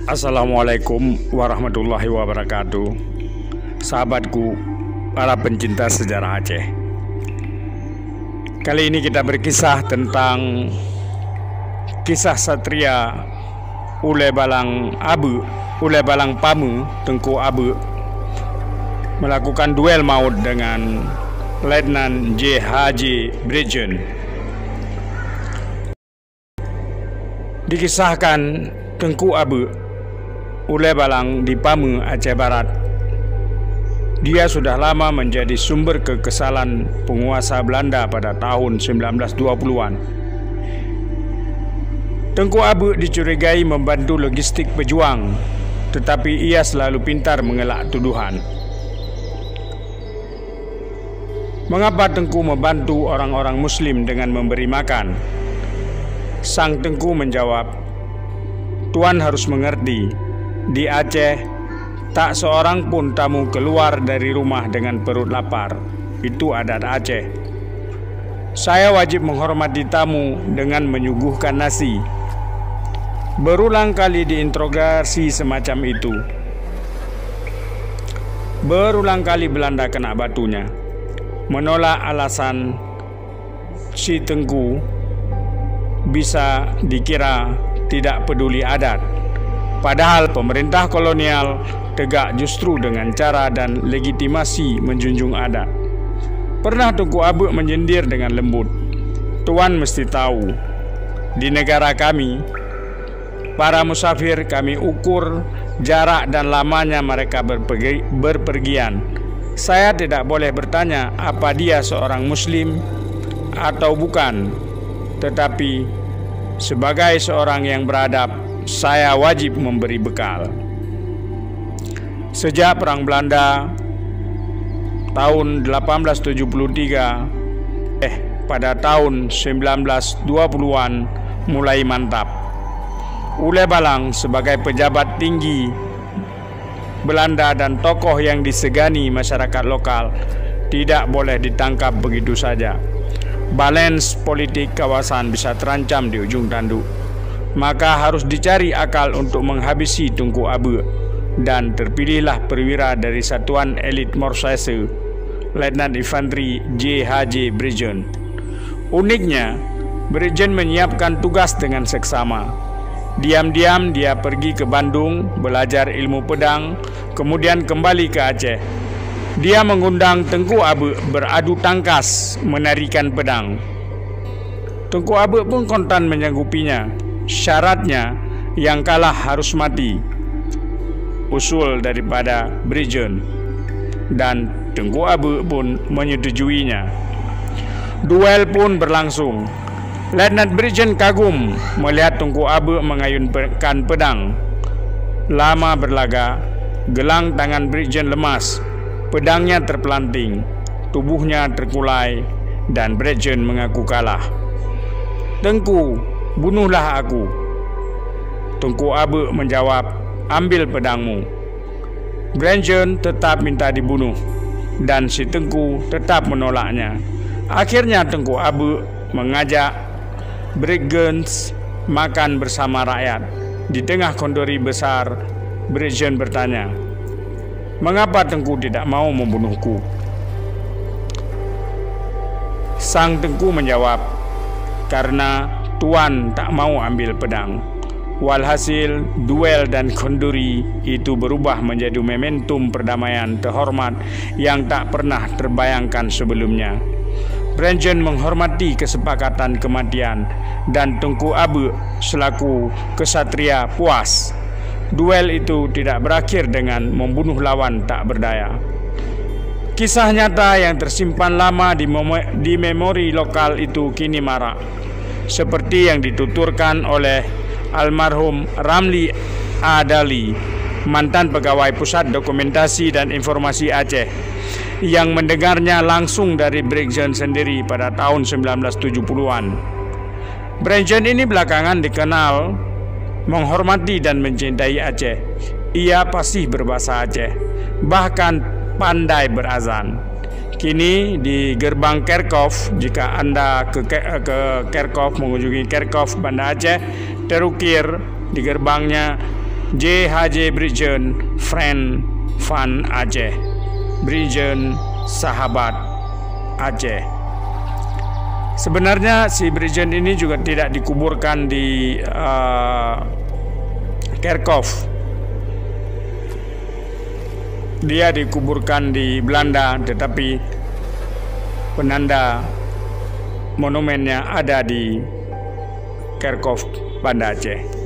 Assalamualaikum warahmatullahi wabarakatuh. Sahabatku, para pencinta sejarah Aceh. Kali ini kita berkisah tentang kisah satria Ule Balang Pamu Tengku Abe melakukan duel maut dengan Letnan J.H.J. Brejen. Dikisahkan Tengku Abe Ule Balang di Pamu, Aceh Barat. Dia sudah lama menjadi sumber kekesalan penguasa Belanda pada tahun 1920-an. Tengku Abe dicurigai membantu logistik pejuang, tetapi ia selalu pintar mengelak tuduhan. Mengapa Tengku membantu orang-orang Muslim dengan memberi makan? Sang Tengku menjawab, "Tuan harus mengerti, di Aceh, tak seorang pun tamu keluar dari rumah dengan perut lapar. Itu adat Aceh. Saya wajib menghormati tamu dengan menyuguhkan nasi." Berulang kali diinterogasi semacam itu. Berulang kali Belanda kena batunya, menolak alasan si Tengku bisa dikira tidak peduli adat. Padahal pemerintah kolonial tegak justru dengan cara dan legitimasi menjunjung adat. Pernah Tengku Abe menyindir dengan lembut, "Tuan mesti tahu, di negara kami, para musafir kami ukur jarak dan lamanya mereka berpergian. Saya tidak boleh bertanya apa dia seorang Muslim atau bukan, tetapi sebagai seorang yang beradab, saya wajib memberi bekal." Sejak Perang Belanda tahun 1873, pada tahun 1920-an mulai mantap. Ule Balang sebagai pejabat tinggi Belanda dan tokoh yang disegani masyarakat lokal tidak boleh ditangkap begitu saja. Balans politik kawasan bisa terancam di ujung tanduk. Maka harus dicari akal untuk menghabisi Tengku Abe, dan terpilihlah perwira dari Satuan Elit Morse, Letnan Infanteri J.H.J. Brejen. Uniknya, Brejen menyiapkan tugas dengan seksama. Diam-diam dia pergi ke Bandung belajar ilmu pedang, kemudian kembali ke Aceh. Dia mengundang Tengku Abe beradu tangkas menarikan pedang. Tengku Abe pun kontan menyanggupinya. Syaratnya yang kalah harus mati. Usul daripada Brejen, dan Tengku Abe pun menyetujuinya. Duel pun berlangsung. Letnan Brejen kagum melihat Tengku Abe mengayunkan pedang. Lama berlaga, gelang tangan Brejen lemas, pedangnya terpelanting, tubuhnya terkulai, dan Brejen mengaku kalah. "Tengku, bunuhlah aku." Tengku Abe menjawab, "Ambil pedangmu." Brejen tetap minta dibunuh, dan si Tengku tetap menolaknya. Akhirnya Tengku Abe mengajak Brejen makan bersama rakyat. Di tengah kondori besar, Brejen bertanya, "Mengapa Tengku tidak mau membunuhku?" Sang Tengku menjawab, "Karena Tuan tak mau ambil pedang." Walhasil, duel dan konduri itu berubah menjadi momentum perdamaian terhormat yang tak pernah terbayangkan sebelumnya. Brejen menghormati kesepakatan kematian, dan Tengku Abe selaku kesatria puas. Duel itu tidak berakhir dengan membunuh lawan tak berdaya. Kisah nyata yang tersimpan lama di memori lokal itu kini marak, seperti yang dituturkan oleh almarhum Ramli Adali, mantan pegawai Pusat Dokumentasi dan Informasi Aceh, yang mendengarnya langsung dari Brejen sendiri pada tahun 1970-an. Brejen ini belakangan dikenal menghormati dan mencintai Aceh. Ia fasih berbahasa Aceh, bahkan pandai berazan. Kini di gerbang Kerkhof, jika Anda ke Kerkhof, mengunjungi Kerkhof Banda Aceh, terukir di gerbangnya J.H.J. Bridgen, Friend Van Aceh. Bridgen, sahabat Aceh. Sebenarnya si Bridgen ini juga tidak dikuburkan di Kerkhof. Dia dikuburkan di Belanda, tetapi penanda monumennya ada di Kerkhof, Banda Aceh.